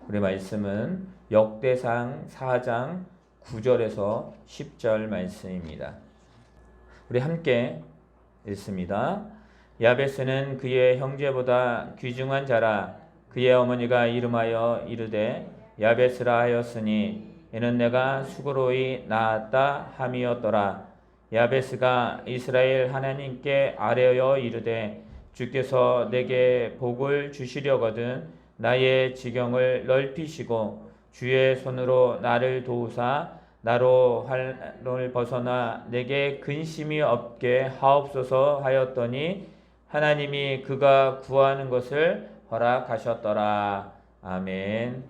우리 말씀은 역대상 4장 9절에서 10절 말씀입니다. 우리 함께 읽습니다. 야베스는 그의 형제보다 귀중한 자라. 그의 어머니가 이름하여 이르되 야베스라 하였으니 이는 내가 수고로이 낳았다 함이었더라. 야베스가 이스라엘 하나님께 아뢰어 이르되 주께서 내게 복을 주시려거든 나의 지경을 넓히시고 주의 손으로 나를 도우사 나로 활을 벗어나 내게 근심이 없게 하옵소서 하였더니 하나님이 그가 구하는 것을 허락하셨더라. 아멘.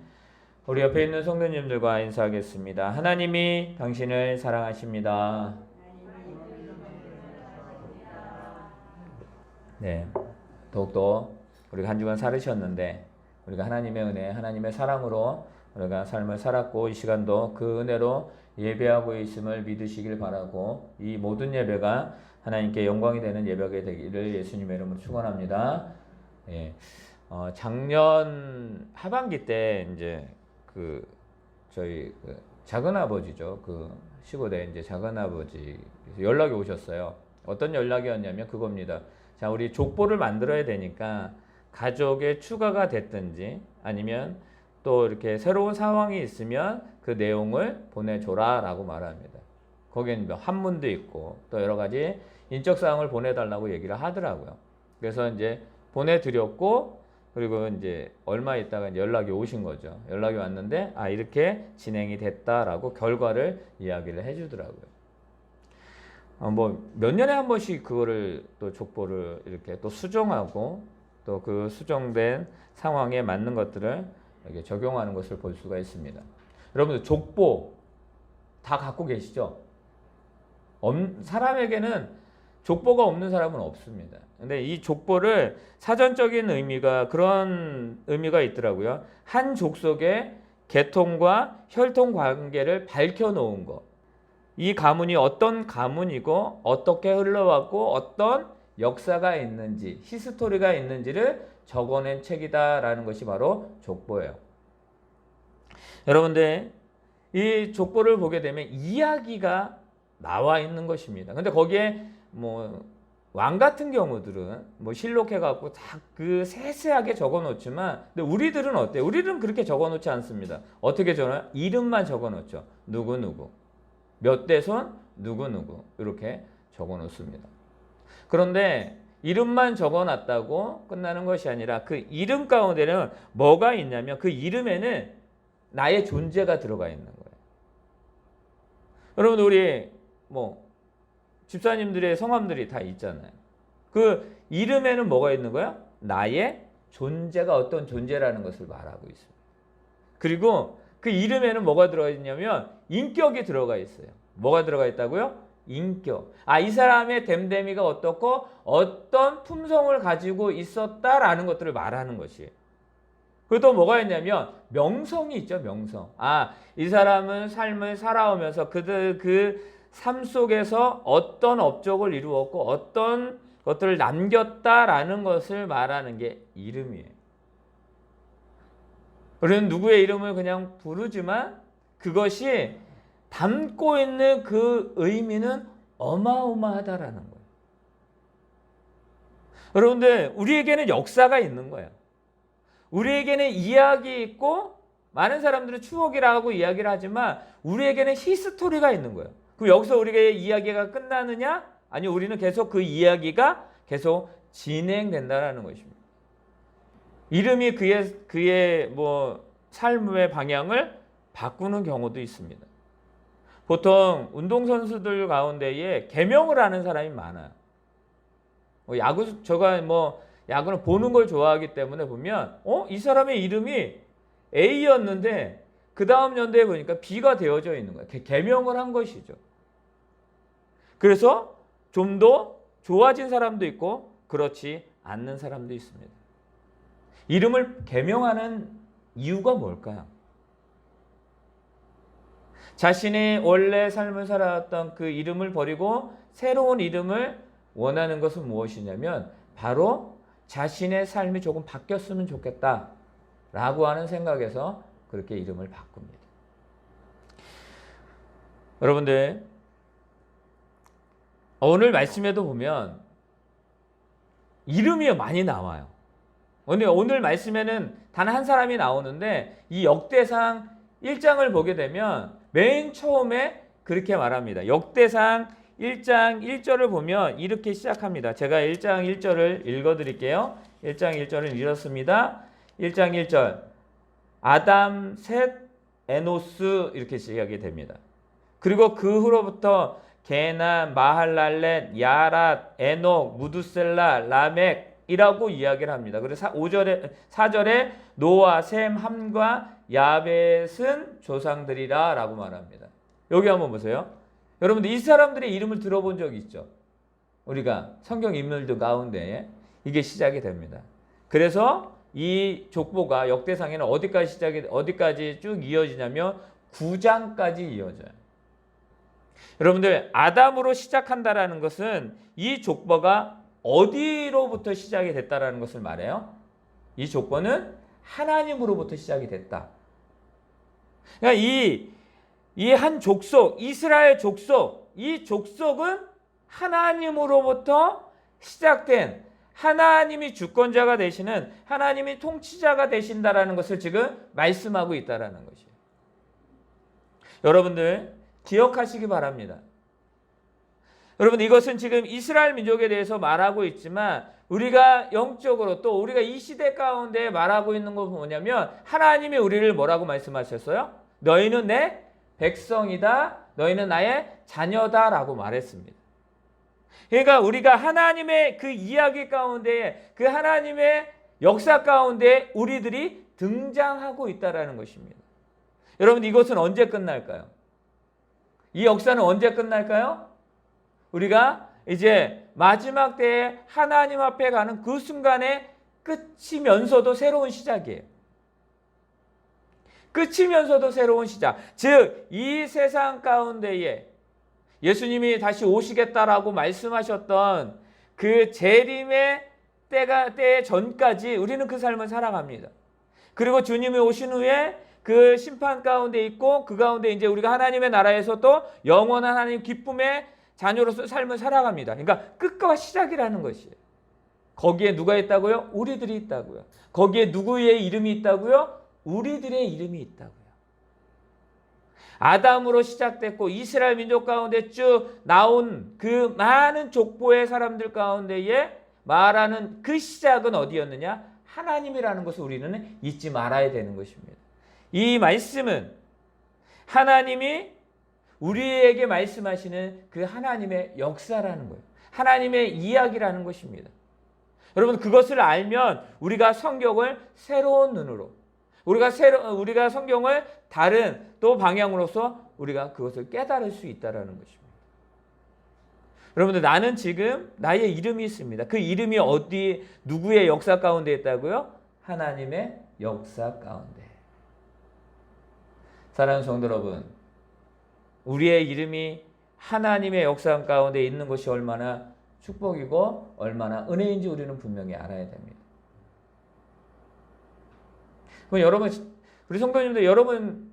우리 옆에 있는 성도님들과 인사하겠습니다. 하나님이 당신을 사랑하십니다. 네, 더욱더 우리가 한 주간 살으셨는데 우리가 하나님의 은혜, 하나님의 사랑으로 우리가 삶을 살았고 이 시간도 그 은혜로 예배하고 있음을 믿으시길 바라고 이 모든 예배가 하나님께 영광이 되는 예배가 되기를 예수님의 이름으로 축원합니다. 예, 작년 하반기 때 이제 저희 작은 아버지죠. 시골에 이제 작은 아버지 연락이 오셨어요. 어떤 연락이었냐면 그겁니다. 자, 우리 족보를 만들어야 되니까 가족에 추가가 됐든지 아니면 또 이렇게 새로운 상황이 있으면 그 내용을 보내줘라 라고 말합니다. 거기는 한문도 있고 또 여러 가지 인적 사항을 보내달라고 얘기를 하더라고요. 그래서 이제 보내드렸고 그리고 이제 얼마 있다가 이제 연락이 오신 거죠. 연락이 왔는데 이렇게 진행이 됐다라고 결과를 이야기를 해주더라고요. 몇 년에 한 번씩 그거를 또 족보를 이렇게 또 수정하고 또 그 수정된 상황에 맞는 것들을 이렇게 적용하는 것을 볼 수가 있습니다. 여러분들 족보 다 갖고 계시죠? 사람에게는 족보가 없는 사람은 없습니다. 근데 이 족보를 사전적인 의미가 그런 의미가 있더라고요. 한 족속의 계통과 혈통 관계를 밝혀놓은 것. 이 가문이 어떤 가문이고 어떻게 흘러왔고 어떤 역사가 있는지 히스토리가 있는지를 적어낸 책이다라는 것이 바로 족보예요. 여러분들 이 족보를 보게 되면 이야기가 나와 있는 것입니다. 근데 거기에 왕 같은 경우들은 실록해갖고 다 세세하게 적어놓지만 근데 우리들은 어때요? 우리들은 그렇게 적어놓지 않습니다. 어떻게 적어놔요? 이름만 적어놓죠. 누구누구 몇 대손 누구누구 이렇게 적어놓습니다. 그런데 이름만 적어놨다고 끝나는 것이 아니라 그 이름 가운데는 뭐가 있냐면 그 이름에는 나의 존재가 들어가 있는 거예요. 여러분 우리 집사님들의 성함들이 다 있잖아요. 그 이름에는 뭐가 있는 거야? 나의 존재가 어떤 존재라는 것을 말하고 있습니다. 그리고 그 이름에는 뭐가 들어가 있냐면 인격이 들어가 있어요. 뭐가 들어가 있다고요? 인격. 이 사람의 됨됨이가 어떻고 어떤 품성을 가지고 있었다라는 것들을 말하는 것이에요. 그리고 또 뭐가 있냐면 명성이 있죠. 명성. 이 사람은 삶을 살아오면서 그 삶 속에서 어떤 업적을 이루었고 어떤 것들을 남겼다라는 것을 말하는 게 이름이에요. 우리는 누구의 이름을 그냥 부르지만 그것이 담고 있는 그 의미는 어마어마하다라는 거예요. 여러분들 우리에게는 역사가 있는 거예요. 우리에게는 이야기 있고 많은 사람들은 추억이라고 이야기를 하지만 우리에게는 히스토리가 있는 거예요. 그럼 여기서 우리의 이야기가 끝나느냐? 아니 우리는 계속 그 이야기가 계속 진행된다라는 것입니다. 이름이 그의 삶의 방향을 바꾸는 경우도 있습니다. 보통 운동선수들 가운데에 계명을 하는 사람이 많아요. 야구는 보는 걸 좋아하기 때문에 보면 이 사람의 이름이 A였는데 그 다음 연도에 보니까 B가 되어져 있는 거예요. 계명을 한 것이죠. 그래서 좀 더 좋아진 사람도 있고 그렇지 않는 사람도 있습니다. 이름을 계명하는 이유가 뭘까요? 자신이 원래 삶을 살아왔던 그 이름을 버리고 새로운 이름을 원하는 것은 무엇이냐면 바로 자신의 삶이 조금 바뀌었으면 좋겠다라고 하는 생각에서 그렇게 이름을 바꿉니다. 여러분들, 오늘 말씀에도 보면 이름이 많이 나와요. 오늘 말씀에는 단 한 사람이 나오는데 이 역대상 1장을 보게 되면 맨 처음에 그렇게 말합니다. 역대상 1장 1절을 보면 이렇게 시작합니다. 제가 1장 1절을 읽어드릴게요. 1장 1절을 읽었습니다. 1장 1절 아담, 셋, 에노스 이렇게 시작이 됩니다. 그리고 그 후로부터 게남, 마할랄렛, 야랏, 에녹, 무두셀라, 라멕이라고 이야기를 합니다. 그래서 4절에 노아, 셈, 함과 야벳은 조상들이라 라고 말합니다. 여기 한번 보세요. 여러분들 이 사람들의 이름을 들어본 적이 있죠? 우리가 성경 인물들 가운데 이게 시작이 됩니다. 그래서 이 족보가 역대상에는 어디까지 쭉 이어지냐면 9장까지 이어져요. 여러분들 아담으로 시작한다라는 것은 이 족보가 어디로부터 시작이 됐다라는 것을 말해요. 이 족보는 하나님으로부터 시작이 됐다. 그러니까 이 한 족속, 이스라엘 족속, 이 족속은 하나님으로부터 시작된, 하나님이 주권자가 되시는, 하나님이 통치자가 되신다라는 것을 지금 말씀하고 있다라는 것이에요. 여러분들 기억하시기 바랍니다. 여러분 이것은 지금 이스라엘 민족에 대해서 말하고 있지만 우리가 영적으로 또 우리가 이 시대 가운데 말하고 있는 건 뭐냐면 하나님이 우리를 뭐라고 말씀하셨어요? 너희는 내 백성이다. 너희는 나의 자녀다 라고 말했습니다. 그러니까 우리가 하나님의 그 이야기 가운데 그 하나님의 역사 가운데 우리들이 등장하고 있다는 것입니다. 여러분 이것은 언제 끝날까요? 이 역사는 언제 끝날까요? 우리가 이제 마지막 때에 하나님 앞에 가는 그 순간에 끝이면서도 새로운 시작이에요. 끝이면서도 새로운 시작. 즉, 이 세상 가운데에 예수님이 다시 오시겠다라고 말씀하셨던 그 재림의 때 전까지 우리는 그 삶을 살아갑니다. 그리고 주님이 오신 후에 그 심판 가운데 있고 그 가운데 이제 우리가 하나님의 나라에서 또 영원한 하나님 기쁨의 자녀로서 삶을 살아갑니다. 그러니까 끝과 시작이라는 것이에요. 거기에 누가 있다고요? 우리들이 있다고요. 거기에 누구의 이름이 있다고요? 우리들의 이름이 있다고요. 아담으로 시작됐고 이스라엘 민족 가운데 쭉 나온 그 많은 족보의 사람들 가운데에 말하는 그 시작은 어디였느냐? 하나님이라는 것을 우리는 잊지 말아야 되는 것입니다. 이 말씀은 하나님이 우리에게 말씀하시는 그 하나님의 역사라는 거예요. 하나님의 이야기라는 것입니다. 여러분 그것을 알면 우리가 성경을 새로운 눈으로 우리가 성경을 다른 또 방향으로서 우리가 그것을 깨달을 수 있다는 것입니다. 여러분들 나는 지금 나의 이름이 있습니다. 그 이름이 어디 누구의 역사 가운데 있다고요? 하나님의 역사 가운데. 사랑하는 성도 여러분, 우리의 이름이 하나님의 역사 가운데 있는 것이 얼마나 축복이고 얼마나 은혜인지 우리는 분명히 알아야 됩니다. 그럼 여러분, 우리 성도님들 여러분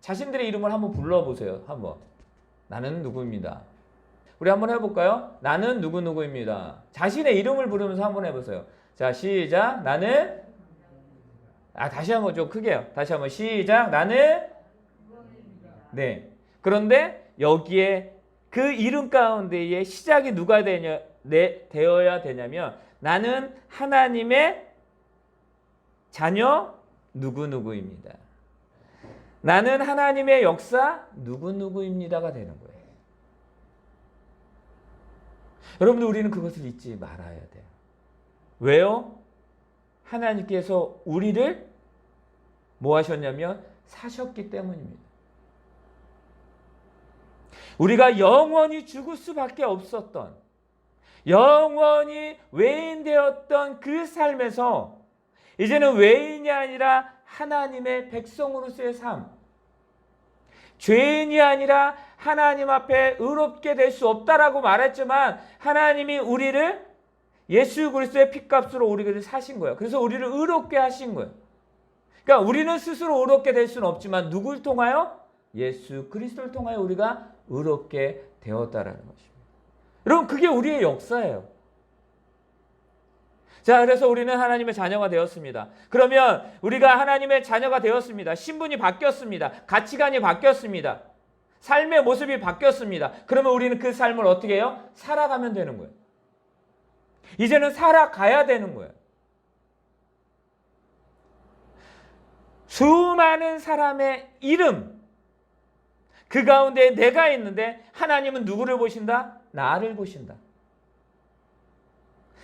자신들의 이름을 한번 불러보세요. 한번. 나는 누구입니다. 우리 한번 해볼까요? 나는 누구누구입니다. 자신의 이름을 부르면서 한번 해보세요. 자, 시작. 나는 다시 한번 좀 크게요. 다시 한번 시작. 나는 네. 그런데 여기에 그 이름 가운데에 시작이 누가 되어야 되냐면 나는 하나님의 자녀 누구누구입니다. 나는 하나님의 역사 누구누구입니다가 되는 거예요. 여러분들 우리는 그것을 잊지 말아야 돼요. 왜요? 하나님께서 우리를 뭐 하셨냐면 사셨기 때문입니다. 우리가 영원히 죽을 수밖에 없었던 영원히 외인되었던 그 삶에서 이제는 외인이 아니라 하나님의 백성으로서의 삶, 죄인이 아니라 하나님 앞에 의롭게 될 수 없다라고 말했지만 하나님이 우리를 예수 그리스도의 피값으로 우리를 사신 거예요. 그래서 우리를 의롭게 하신 거예요. 그러니까 우리는 스스로 의롭게 될 수는 없지만 누굴 통하여? 예수 그리스도를 통하여 우리가 의롭게 되었다라는 것입니다. 여러분, 그게 우리의 역사예요. 자, 그래서 우리는 하나님의 자녀가 되었습니다. 그러면 우리가 하나님의 자녀가 되었습니다. 신분이 바뀌었습니다. 가치관이 바뀌었습니다. 삶의 모습이 바뀌었습니다. 그러면 우리는 그 삶을 어떻게 해요? 살아가면 되는 거예요. 이제는 살아가야 되는 거예요. 수많은 사람의 이름, 그 가운데 내가 있는데 하나님은 누구를 보신다? 나를 보신다.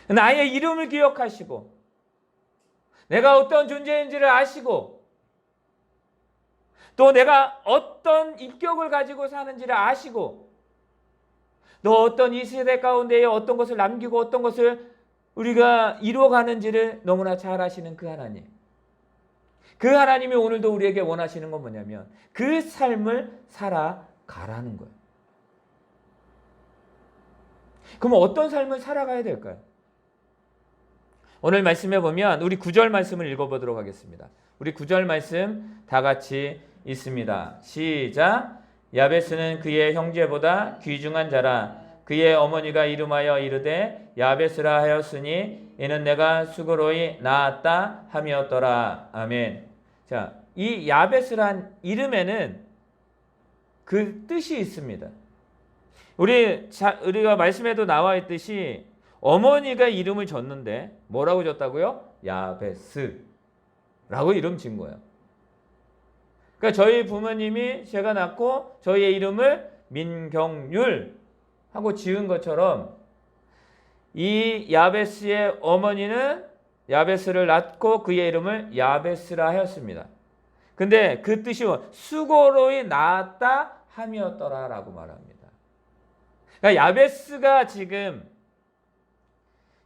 나의 이름을 기억하시고 내가 어떤 존재인지를 아시고 또 내가 어떤 인격을 가지고 사는지를 아시고 또 어떤 이 세대 가운데에 어떤 것을 남기고 어떤 것을 우리가 이루어가는지를 너무나 잘 아시는 그 하나님. 그 하나님이 오늘도 우리에게 원하시는 건 뭐냐면 그 삶을 살아가라는 거예요. 그럼 어떤 삶을 살아가야 될까요? 오늘 말씀에 보면 우리 9절 말씀을 읽어보도록 하겠습니다. 우리 9절 말씀 다 같이 있습니다. 시작. 야베스는 그의 형제보다 귀중한 자라. 그의 어머니가 이름하여 이르되 야베스라 하였으니 이는 내가 수고로이 낳았다 함이었더라. 아멘. 자, 이 야베스란 이름에는 그 뜻이 있습니다. 우리가 말씀에도 나와 있듯이 어머니가 이름을 줬는데 뭐라고 줬다고요? 야베스라고 이름 진 거예요. 그러니까 저희 부모님이 제가 낳고 저희의 이름을 민경률 하고 지은 것처럼 이 야베스의 어머니는 야베스를 낳고 그의 이름을 야베스라 하였습니다. 근데 그 뜻이 수고로이 낳았다 함이었더라라고 말합니다. 그러니까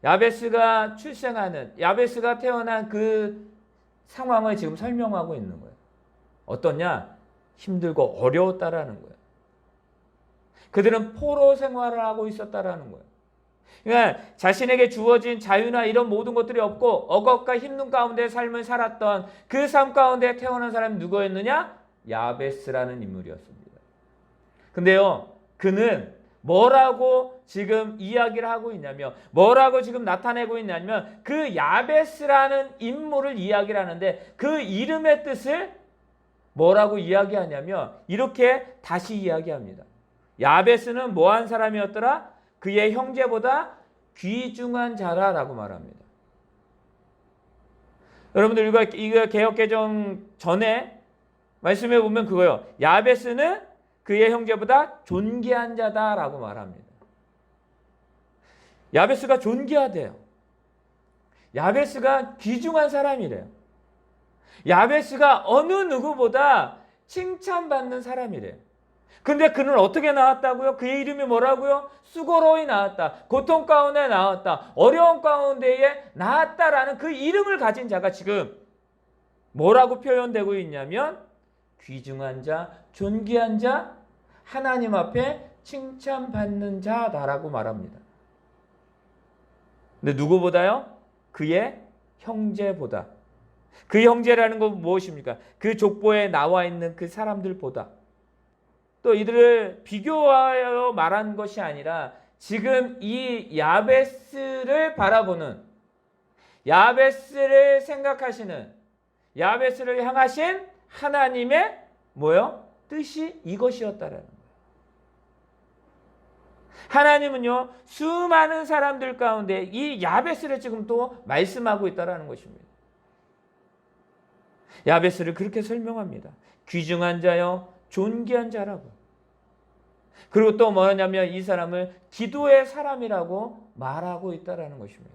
야베스가 출생하는, 야베스가 태어난 그 상황을 지금 설명하고 있는 거예요. 어떠냐? 힘들고 어려웠다라는 거예요. 그들은 포로 생활을 하고 있었다라는 거예요. 그러니까 자신에게 주어진 자유나 이런 모든 것들이 없고 억압과 힘든 가운데 삶을 살았던 그 삶 가운데 태어난 사람이 누구였느냐? 야베스라는 인물이었습니다. 근데요, 그는 뭐라고 지금 이야기를 하고 있냐면, 뭐라고 지금 나타내고 있냐면 그 야베스라는 인물을 이야기를 하는데 그 이름의 뜻을 뭐라고 이야기하냐면 이렇게 다시 이야기합니다. 야베스는 뭐한 사람이었더라? 그의 형제보다 귀중한 자라라고 말합니다. 여러분들 이거 개역개정 전에 말씀해 보면 그거예요. 야베스는 그의 형제보다 존귀한 자다라고 말합니다. 야베스가 존귀하대요. 야베스가 귀중한 사람이래요. 야베스가 어느 누구보다 칭찬받는 사람이래요. 근데 그는 어떻게 나왔다고요? 그의 이름이 뭐라고요? 수고로이 나왔다. 고통 가운데 나왔다. 어려운 가운데에 나왔다라는 그 이름을 가진 자가 지금 뭐라고 표현되고 있냐면 귀중한 자, 존귀한 자, 하나님 앞에 칭찬받는 자다라고 말합니다. 근데 누구보다요? 그의 형제보다. 그 형제라는 건 무엇입니까? 그 족보에 나와 있는 그 사람들보다. 또 이들을 비교하여 말한 것이 아니라 지금 이 야베스를 바라보는, 야베스를 생각하시는, 야베스를 향하신 하나님의 뭐요? 뜻이 이것이었다라는 거예요. 하나님은요, 수많은 사람들 가운데 이 야베스를 지금 또 말씀하고 있다라는 것입니다. 야베스를 그렇게 설명합니다. 귀중한 자요, 존귀한 자라고. 그리고 또 뭐냐면 이 사람을 기도의 사람이라고 말하고 있다라는 것입니다.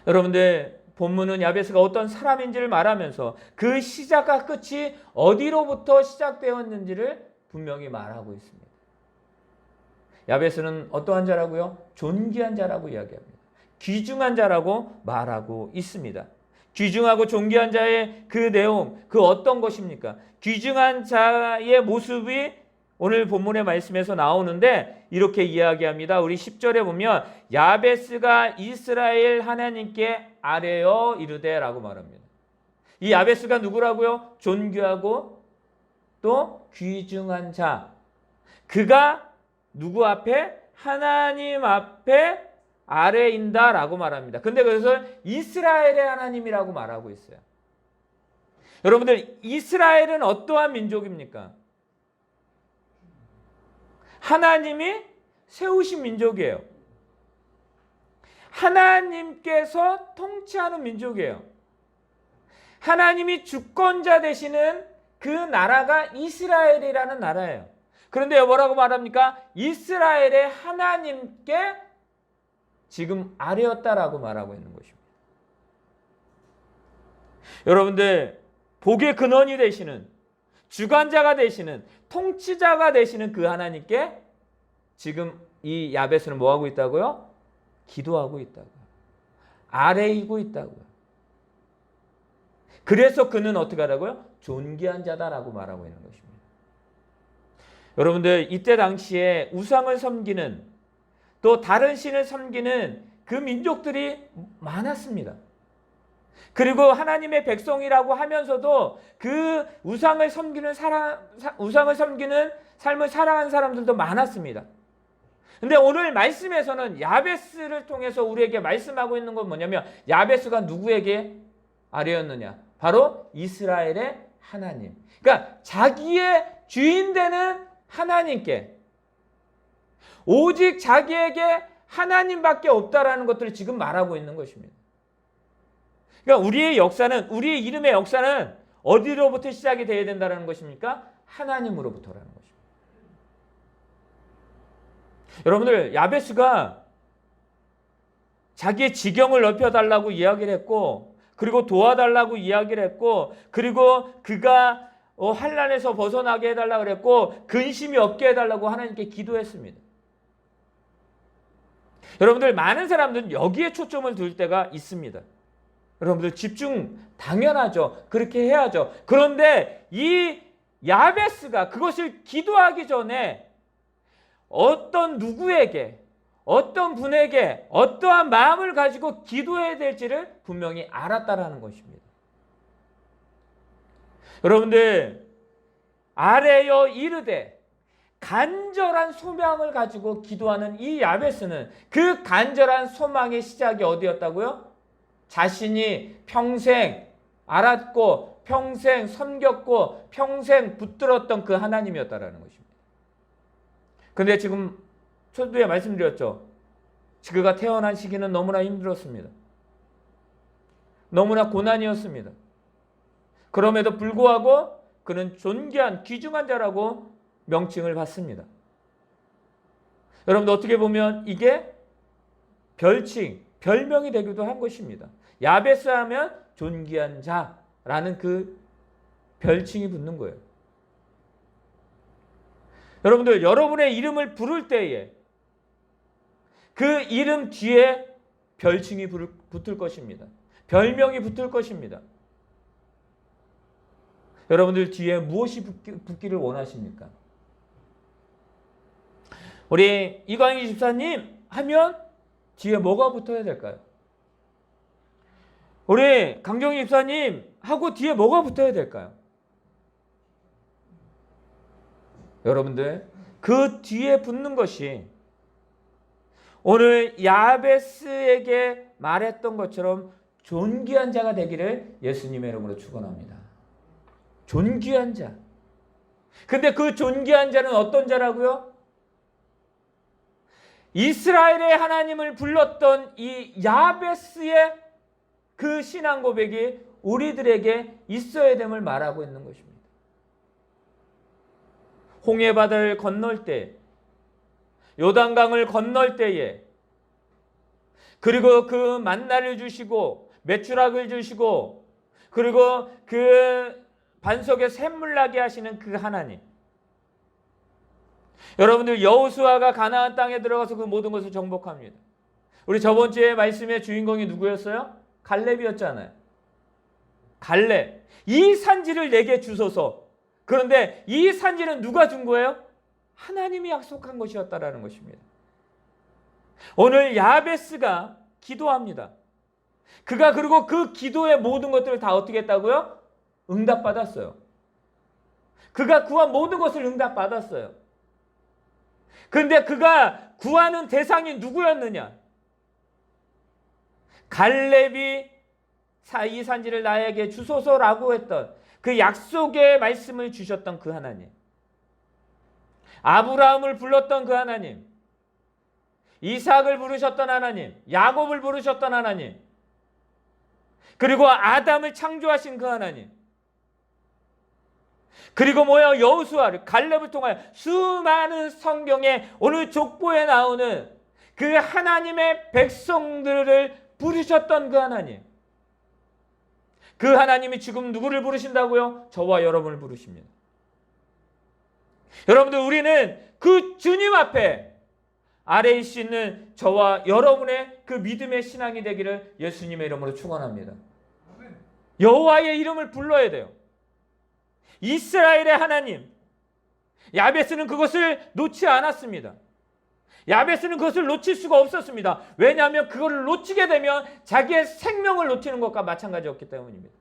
여러분들, 본문은 야베스가 어떤 사람인지를 말하면서 그 시작과 끝이 어디로부터 시작되었는지를 분명히 말하고 있습니다. 야베스는 어떠한 자라고요? 존귀한 자라고 이야기합니다. 귀중한 자라고 말하고 있습니다. 귀중하고 존귀한 자의 그 내용, 그 어떤 것입니까? 귀중한 자의 모습이 오늘 본문의 말씀에서 나오는데 이렇게 이야기합니다. 우리 10절에 보면 야베스가 이스라엘 하나님께 아뢰어 이르되 라고 말합니다. 이 야베스가 누구라고요? 존귀하고 또 귀중한 자. 그가 누구 앞에? 하나님 앞에 아래인다라고 말합니다. 근데 그래서 이스라엘의 하나님이라고 말하고 있어요. 여러분들, 이스라엘은 어떠한 민족입니까? 하나님이 세우신 민족이에요. 하나님께서 통치하는 민족이에요. 하나님이 주권자 되시는 그 나라가 이스라엘이라는 나라예요. 그런데 뭐라고 말합니까? 이스라엘의 하나님께 지금 아뢰었다라고 말하고 있는 것입니다. 여러분들, 복의 근원이 되시는, 주관자가 되시는, 통치자가 되시는 그 하나님께 지금 이 야베스는 뭐하고 있다고요? 기도하고 있다고요. 아뢰이고 있다고요. 그래서 그는 어떻게 하라고요? 존귀한 자다라고 말하고 있는 것입니다. 여러분들, 이때 당시에 우상을 섬기는, 또 다른 신을 섬기는 그 민족들이 많았습니다. 그리고 하나님의 백성이라고 하면서도 그 우상을 섬기는 삶을 살아가는 사람들도 많았습니다. 근데 오늘 말씀에서는 야베스를 통해서 우리에게 말씀하고 있는 건 뭐냐면, 야베스가 누구에게 아뢰었느냐? 바로 이스라엘의 하나님. 그러니까 자기의 주인 되는 하나님께, 오직 자기에게 하나님밖에 없다라는 것들을 지금 말하고 있는 것입니다. 그러니까 우리의 역사는, 우리의 이름의 역사는 어디로부터 시작이 되어야 된다는 것입니까? 하나님으로부터라는 것입니다. 여러분들, 야베스가 자기의 지경을 넓혀달라고 이야기를 했고, 그리고 도와달라고 이야기를 했고, 그리고 그가 환난에서 벗어나게 해달라고 그랬고, 근심이 없게 해달라고 하나님께 기도했습니다. 여러분들, 많은 사람들은 여기에 초점을 둘 때가 있습니다. 여러분들, 집중 당연하죠. 그렇게 해야죠. 그런데 이 야베스가 그것을 기도하기 전에 어떤 누구에게, 어떤 분에게 어떠한 마음을 가지고 기도해야 될지를 분명히 알았다라는 것입니다. 여러분들, 아뢰어 이르되, 간절한 소망을 가지고 기도하는 이 야베스는 그 간절한 소망의 시작이 어디였다고요? 자신이 평생 알았고 평생 섬겼고 평생 붙들었던 그 하나님이었다라는 것입니다. 그런데 지금 초두에 말씀드렸죠. 그가 태어난 시기는 너무나 힘들었습니다. 너무나 고난이었습니다. 그럼에도 불구하고 그는 존귀한 귀중한 자라고 명칭을 받습니다. 여러분들, 어떻게 보면 이게 별칭, 별명이 되기도 한 것입니다. 야베스 하면 존귀한 자라는 그 별칭이 붙는 거예요. 여러분들, 여러분의 이름을 부를 때에 그 이름 뒤에 별칭이 붙을 것입니다. 별명이 붙을 것입니다. 여러분들, 뒤에 무엇이 붙기를 원하십니까? 우리 이광희 집사님 하면 뒤에 뭐가 붙어야 될까요? 우리 강경희 집사님 하고 뒤에 뭐가 붙어야 될까요? 여러분들, 그 뒤에 붙는 것이 오늘 야베스에게 말했던 것처럼 존귀한 자가 되기를 예수님의 이름으로 축원합니다. 존귀한 자. 근데 그 존귀한 자는 어떤 자라고요? 이스라엘의 하나님을 불렀던 이 야베스의 그 신앙 고백이 우리들에게 있어야 됨을 말하고 있는 것입니다. 홍해바다를 건널 때, 요단강을 건널 때에, 그리고 그 만나를 주시고 메추락을 주시고, 그리고 그 반석에 샘물 나게 하시는 그 하나님. 여러분들, 여호수아가 가나안 땅에 들어가서 그 모든 것을 정복합니다. 우리 저번 주에 말씀의 주인공이 누구였어요? 갈렙이었잖아요. 갈렙. 이 산지를 내게 주소서. 그런데 이 산지는 누가 준 거예요? 하나님이 약속한 것이었다라는 것입니다. 오늘 야베스가 기도합니다. 그가 그리고 그 기도의 모든 것들을 다 어떻게 했다고요? 응답받았어요. 그가 구한 모든 것을 응답받았어요. 그런데 그가 구하는 대상이 누구였느냐? 갈렙이 이 산지를 나에게 주소서라고 했던 그 약속의 말씀을 주셨던 그 하나님, 아브라함을 불렀던 그 하나님, 이삭을 부르셨던 하나님, 야곱을 부르셨던 하나님, 그리고 아담을 창조하신 그 하나님, 그리고 여호수아를, 갈렙을 통하여 수많은 성경에 오늘 족보에 나오는 그 하나님의 백성들을 부르셨던 그 하나님, 그 하나님이 지금 누구를 부르신다고요? 저와 여러분을 부르십니다. 여러분들, 우리는 그 주님 앞에 아래에 있는 저와 여러분의 그 믿음의 신앙이 되기를 예수님의 이름으로 축원합니다. 여호와의 이름을 불러야 돼요. 이스라엘의 하나님, 야베스는 그것을 놓지 않았습니다. 야베스는 그것을 놓칠 수가 없었습니다. 왜냐하면 그것을 놓치게 되면 자기의 생명을 놓치는 것과 마찬가지였기 때문입니다.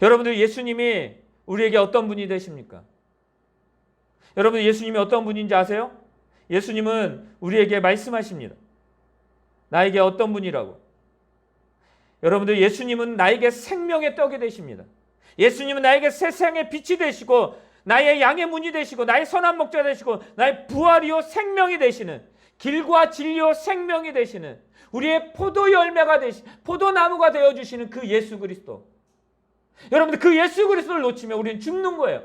여러분들, 예수님이 우리에게 어떤 분이 되십니까? 여러분, 예수님이 어떤 분인지 아세요? 예수님은 우리에게 말씀하십니다. 나에게 어떤 분이라고? 여러분들, 예수님은 나에게 생명의 떡이 되십니다. 예수님은 나에게 세상의 빛이 되시고 나의 양의 문이 되시고 나의 선한 목자 되시고 나의 부활이요 생명이 되시는, 길과 진리요 생명이 되시는, 우리의 포도 열매가 되시, 포도나무가 되어주시는 그 예수 그리스도. 여러분들, 그 예수 그리스도를 놓치면 우리는 죽는 거예요.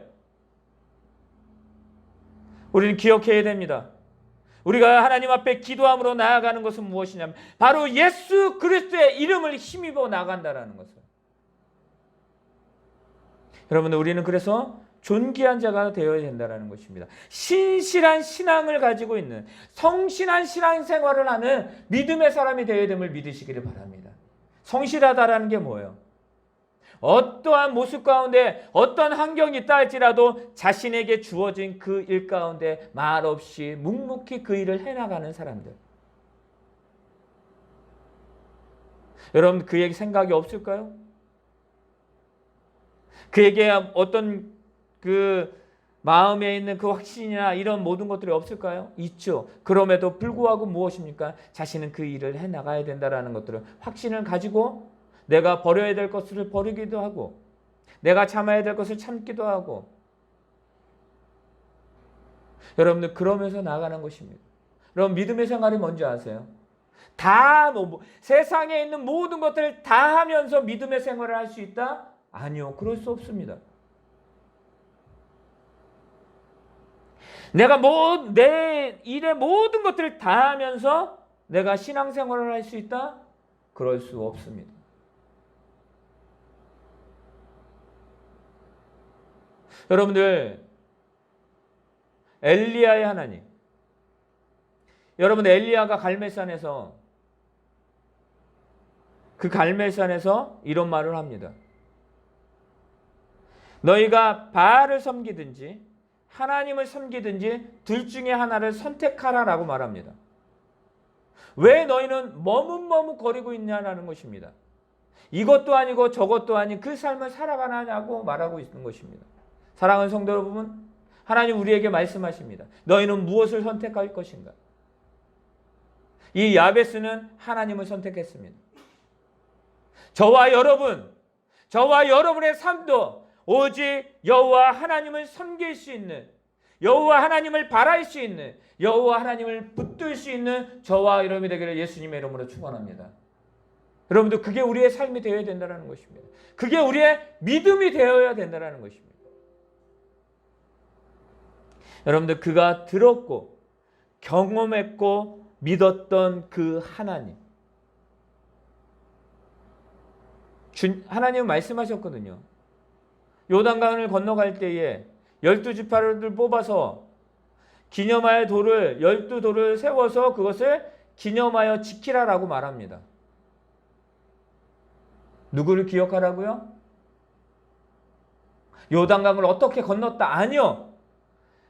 우리는 기억해야 됩니다. 우리가 하나님 앞에 기도함으로 나아가는 것은 무엇이냐면 바로 예수 그리스도의 이름을 힘입어 나간다라는 것을. 여러분들, 우리는 그래서 존귀한 자가 되어야 된다는 것입니다. 신실한 신앙을 가지고 있는, 성실한 신앙생활을 하는 믿음의 사람이 되어야 됨을 믿으시기를 바랍니다. 성실하다라는 게 뭐예요? 어떠한 모습 가운데 어떤 환경이 있다 할지라도 자신에게 주어진 그 일 가운데 말없이 묵묵히 그 일을 해나가는 사람들. 여러분, 그에게 생각이 없을까요? 그에게 어떤 그 마음에 있는 그 확신이나 이런 모든 것들이 없을까요? 있죠. 그럼에도 불구하고 무엇입니까? 자신은 그 일을 해나가야 된다는 것들을 확신을 가지고 내가 버려야 될 것을 버리기도 하고 내가 참아야 될 것을 참기도 하고, 여러분들, 그러면서 나가는 것입니다. 여러분, 믿음의 생활이 뭔지 아세요? 다 세상에 있는 모든 것들을 다 하면서 믿음의 생활을 할 수 있다? 아니요, 그럴 수 없습니다. 내가 내 일의 모든 것들을 다 하면서 내가 신앙생활을 할 수 있다? 그럴 수 없습니다. 여러분들, 엘리야의 하나님, 여러분, 엘리야가 갈멜산에서, 그 갈멜산에서 이런 말을 합니다. 너희가 바알을 섬기든지 하나님을 섬기든지 둘 중에 하나를 선택하라라고 말합니다. 왜 너희는 머뭇머뭇거리고 있냐라는 것입니다. 이것도 아니고 저것도 아닌 그 삶을 살아가냐고 말하고 있는 것입니다. 사랑하는 성도 여러분, 하나님 우리에게 말씀하십니다. 너희는 무엇을 선택할 것인가? 이 야베스는 하나님을 선택했습니다. 저와 여러분의 삶도 오직 여호와 하나님을 섬길 수 있는, 여호와 하나님을 바랄 수 있는, 여호와 하나님을 붙들 수 있는 저와 여러분이 되기를 예수님의 이름으로 축원합니다. 여러분들, 그게 우리의 삶이 되어야 된다는 것입니다. 그게 우리의 믿음이 되어야 된다는 것입니다. 여러분들, 그가 들었고 경험했고 믿었던 그 하나님, 하나님은 말씀하셨거든요. 요단강을 건너갈 때에 12지파를 뽑아서 기념할 돌을, 12돌을 세워서 그것을 기념하여 지키라라고 말합니다. 누구를 기억하라고요? 요단강을 어떻게 건넜다? 아니요.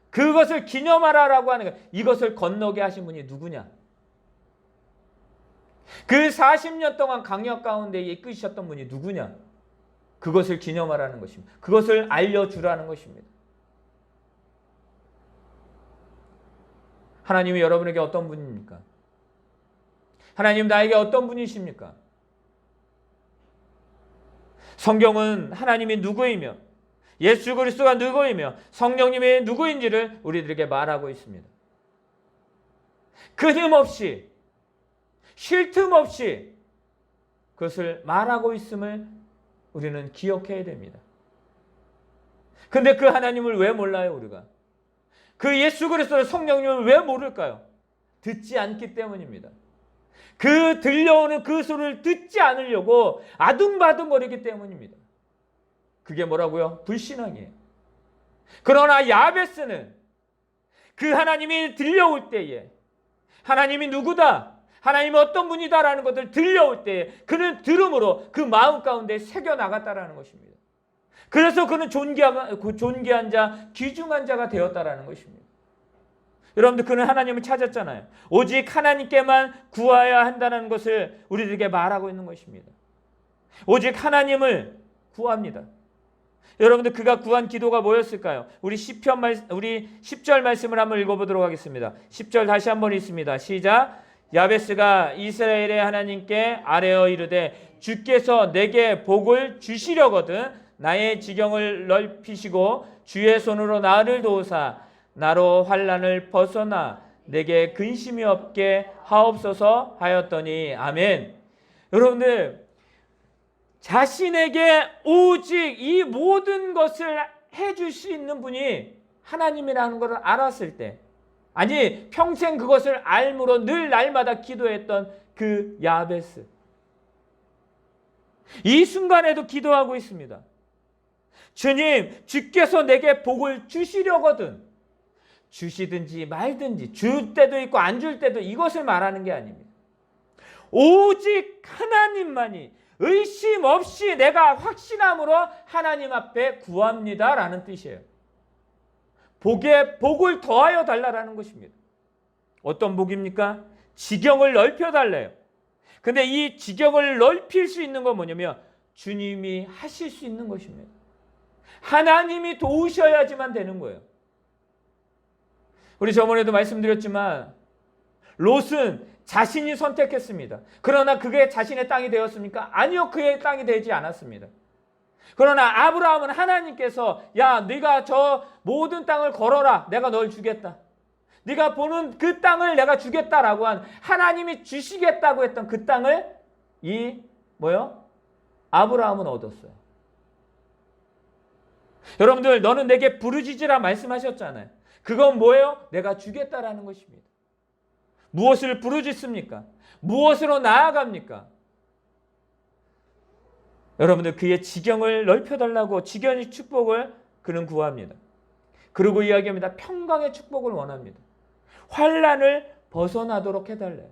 그것을 기념하라라고 하는 거예요. 이것을 건너게 하신 분이 누구냐? 그 40년 동안 강력 가운데 이끄셨던 분이 누구냐? 그것을 기념하라는 것입니다. 그것을 알려주라는 것입니다. 하나님이 여러분에게 어떤 분입니까? 하나님 나에게 어떤 분이십니까? 성경은 하나님이 누구이며 예수 그리스도가 누구이며 성령님이 누구인지를 우리들에게 말하고 있습니다. 끊임없이 쉴 틈 없이 그것을 말하고 있음을 우리는 기억해야 됩니다. 근데 그 하나님을 왜 몰라요, 우리가? 그 예수 그리스도의 성령님을 왜 모를까요? 듣지 않기 때문입니다. 그 들려오는 그 소리를 듣지 않으려고 아둥바둥거리기 때문입니다. 그게 뭐라고요? 불신앙이에요. 그러나 야베스는 그 하나님이 들려올 때에 하나님이 누구다, 하나님이 어떤 분이다라는 것을 들려올 때에 그는 들음으로 그 마음 가운데 새겨나갔다라는 것입니다. 그래서 그는 존귀한 자, 귀중한 자가 되었다라는 것입니다. 여러분들, 그는 하나님을 찾았잖아요. 오직 하나님께만 구하여야 한다는 것을 우리들에게 말하고 있는 것입니다. 오직 하나님을 구합니다. 여러분들, 그가 구한 기도가 뭐였을까요? 우리 10절 말씀을 한번 읽어보도록 하겠습니다. 10절 다시 한번 읽습니다. 시작. 야베스가 이스라엘의 하나님께 아뢰어 이르되 주께서 내게 복을 주시려거든 나의 지경을 넓히시고 주의 손으로 나를 도우사 나로 환난을 벗어나 내게 근심이 없게 하옵소서 하였더니 아멘. 여러분들, 자신에게 오직 이 모든 것을 해줄 수 있는 분이 하나님이라는 것을 알았을 때, 아니 평생 그것을 알므로 늘 날마다 기도했던 그 야베스, 이 순간에도 기도하고 있습니다. 주님, 주께서 내게 복을 주시려거든. 주시든지 말든지, 줄 때도 있고 안 줄 때도 이것을 말하는 게 아닙니다. 오직 하나님만이, 의심 없이 내가 확신함으로 하나님 앞에 구합니다 라는 뜻이에요. 복에 복을 더하여 달라라는 것입니다. 어떤 복입니까? 지경을 넓혀 달래요. 근데 이 지경을 넓힐 수 있는 건 뭐냐면 주님이 하실 수 있는 것입니다. 하나님이 도우셔야지만 되는 거예요. 우리 저번에도 말씀드렸지만 롯은 자신이 선택했습니다. 그러나 그게 자신의 땅이 되었습니까? 아니요, 그의 땅이 되지 않았습니다. 그러나 아브라함은 하나님께서 야, 네가 저 모든 땅을 걸어라, 내가 널 주겠다. 네가 보는 그 땅을 내가 주겠다라고 한, 하나님이 주시겠다고 했던 그 땅을 아브라함은 얻었어요. 여러분들, 너는 내게 부르짖으라 말씀하셨잖아요. 그건 뭐예요? 내가 주겠다라는 것입니다. 무엇을 부르짖습니까? 무엇으로 나아갑니까? 여러분들, 그의 지경을 넓혀달라고 지경의 축복을 그는 구합니다. 그리고 이야기합니다. 평강의 축복을 원합니다. 환난을 벗어나도록 해달래요.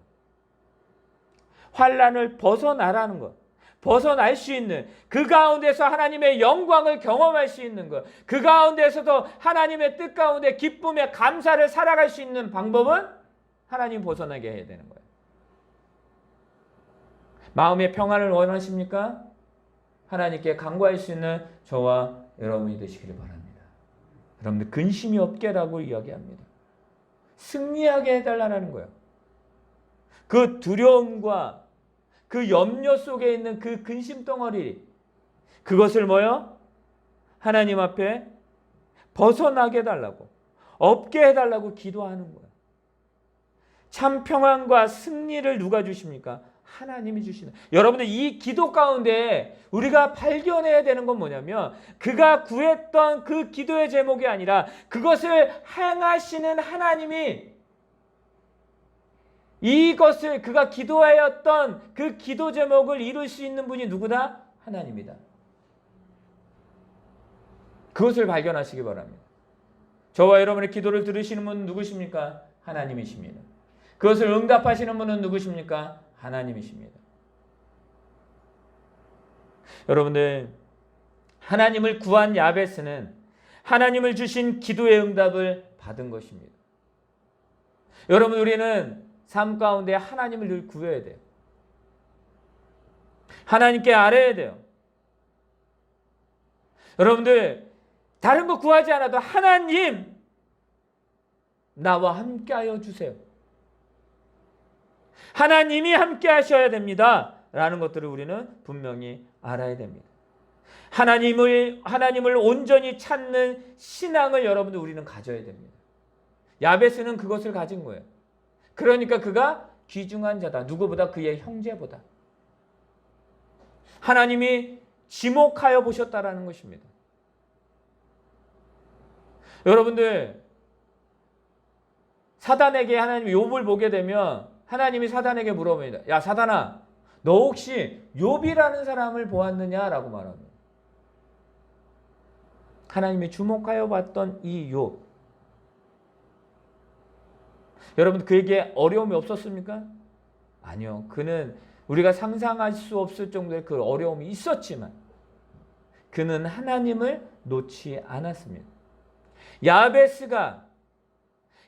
환난을 벗어나라는 것, 벗어날 수 있는, 그 가운데서 하나님의 영광을 경험할 수 있는 것, 그 가운데서도 하나님의 뜻 가운데 기쁨에 감사를 살아갈 수 있는 방법은 하나님 벗어나게 해야 되는 거예요. 마음의 평안을 원하십니까? 하나님께 간구할 수 있는 저와 여러분이 되시기를 바랍니다. 여러분들, 근심이 없게라고 이야기합니다. 승리하게 해달라는 거예요. 그 두려움과 그 염려 속에 있는 그 근심 덩어리, 그것을 하나님 앞에 벗어나게 해달라고, 없게 해달라고 기도하는 거예요. 참 평안과 승리를 누가 주십니까? 하나님이 주시는. 여러분들, 이 기도 가운데 우리가 발견해야 되는 건 뭐냐면, 그가 구했던 그 기도의 제목이 아니라 그것을 행하시는 하나님이, 이것을 그가 기도하였던 그 기도 제목을 이룰 수 있는 분이 누구다? 하나님이다. 그것을 발견하시기 바랍니다. 저와 여러분의 기도를 들으시는 분은 누구십니까? 하나님이십니다. 그것을 응답하시는 분은 누구십니까? 하나님이십니다. 여러분들, 하나님을 구한 야베스는 하나님을 주신 기도의 응답을 받은 것입니다. 여러분, 우리는 삶 가운데 하나님을 늘 구해야 돼요. 하나님께 알아야 돼요. 여러분들 다른 거 구하지 않아도 하나님 나와 함께 하여 주세요. 하나님이 함께 하셔야 됩니다. 라는 것들을 우리는 분명히 알아야 됩니다. 하나님을 온전히 찾는 신앙을 여러분들 우리는 가져야 됩니다. 야베스는 그것을 가진 거예요. 그러니까 그가 귀중한 자다. 누구보다 그의 형제보다. 하나님이 지목하여 보셨다라는 것입니다. 여러분들 사단에게 하나님이 욥을 보게 되면 하나님이 사단에게 물어봅니다. 야 사단아, 너 혹시 욥이라는 사람을 보았느냐라고 말합니다. 하나님이 주목하여 봤던 이 욥. 여러분 그에게 어려움이 없었습니까? 아니요. 그는 우리가 상상할 수 없을 정도의 그 어려움이 있었지만 그는 하나님을 놓지 않았습니다. 야베스가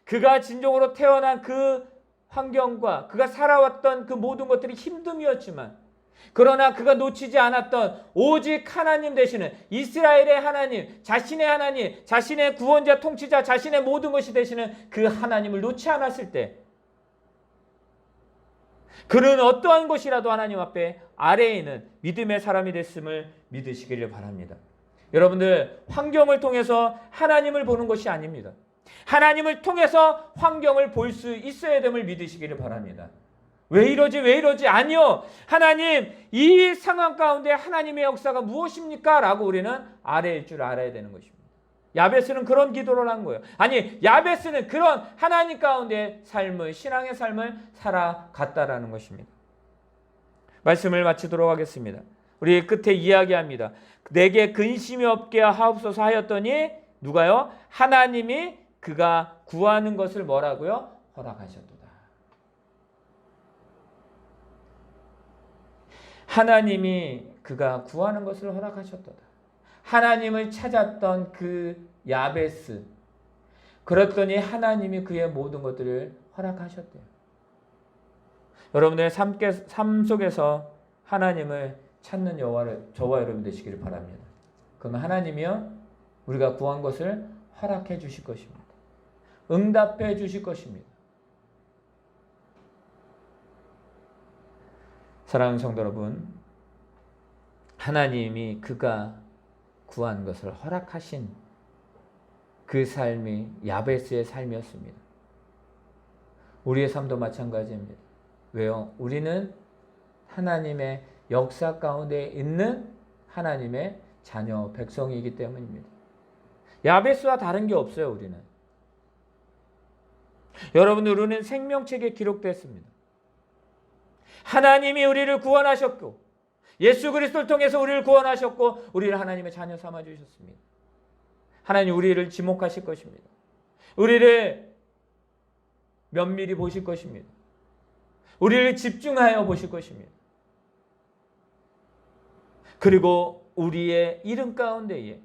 그가 진정으로 태어난 그 환경과 그가 살아왔던 그 모든 것들이 힘듦이었지만 그러나 그가 놓치지 않았던 오직 하나님 되시는 이스라엘의 하나님, 자신의 구원자, 통치자, 자신의 모든 것이 되시는 그 하나님을 놓지 않았을 때 그는 어떠한 것이라도 하나님 앞에 아래에 있는 믿음의 사람이 됐음을 믿으시기를 바랍니다. 여러분들 환경을 통해서 하나님을 보는 것이 아닙니다. 하나님을 통해서 환경을 볼 수 있어야 됨을 믿으시기를 바랍니다. 왜 이러지? 아니요. 하나님, 이 상황 가운데 하나님의 역사가 무엇입니까? 라고 우리는 아래일 줄 알아야 되는 것입니다. 야베스는 그런 기도를 한 거예요. 아니, 야베스는 그런 하나님 가운데 삶을, 신앙의 삶을 살아갔다라는 것입니다. 말씀을 마치도록 하겠습니다. 우리 끝에 이야기합니다. 내게 근심이 없게 하옵소서 하였더니 누가요? 하나님이 그가 구하는 것을 뭐라고요? 허락하셨도다. 하나님이 그가 구하는 것을 허락하셨도다. 하나님을 찾았던 그 야베스. 그랬더니 하나님이 그의 모든 것들을 허락하셨대요. 여러분의 삶 속에서 하나님을 찾는 저와 여러분 되시기를 바랍니다. 그러면 하나님이요 우리가 구한 것을 허락해 주실 것입니다. 응답해 주실 것입니다. 사랑하는 성도 여러분, 하나님이 그가 구한 것을 허락하신 그 삶이 야베스의 삶이었습니다. 우리의 삶도 마찬가지입니다. 왜요? 우리는 하나님의 역사 가운데 있는 하나님의 자녀, 백성이기 때문입니다. 야베스와 다른 게 없어요, 우리는. 여러분들, 우리는 생명책에 기록됐습니다. 하나님이 우리를 구원하셨고, 예수 그리스도를 통해서 우리를 구원하셨고, 우리를 하나님의 자녀 삼아 주셨습니다. 하나님 우리를 지목하실 것입니다. 우리를 면밀히 보실 것입니다. 우리를 집중하여 보실 것입니다. 그리고 우리의 이름 가운데에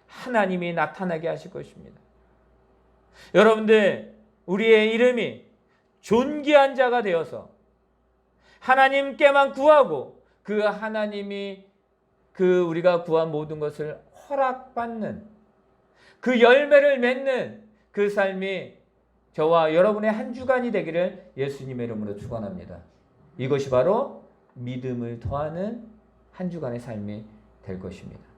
하나님이 나타나게 하실 것입니다. 여러분들, 우리의 이름이 존귀한 자가 되어서 하나님께만 구하고 그 하나님이 그 우리가 구한 모든 것을 허락받는 그 열매를 맺는 그 삶이 저와 여러분의 한 주간이 되기를 예수님의 이름으로 축원합니다. 이것이 바로 믿음을 더하는 한 주간의 삶이 될 것입니다.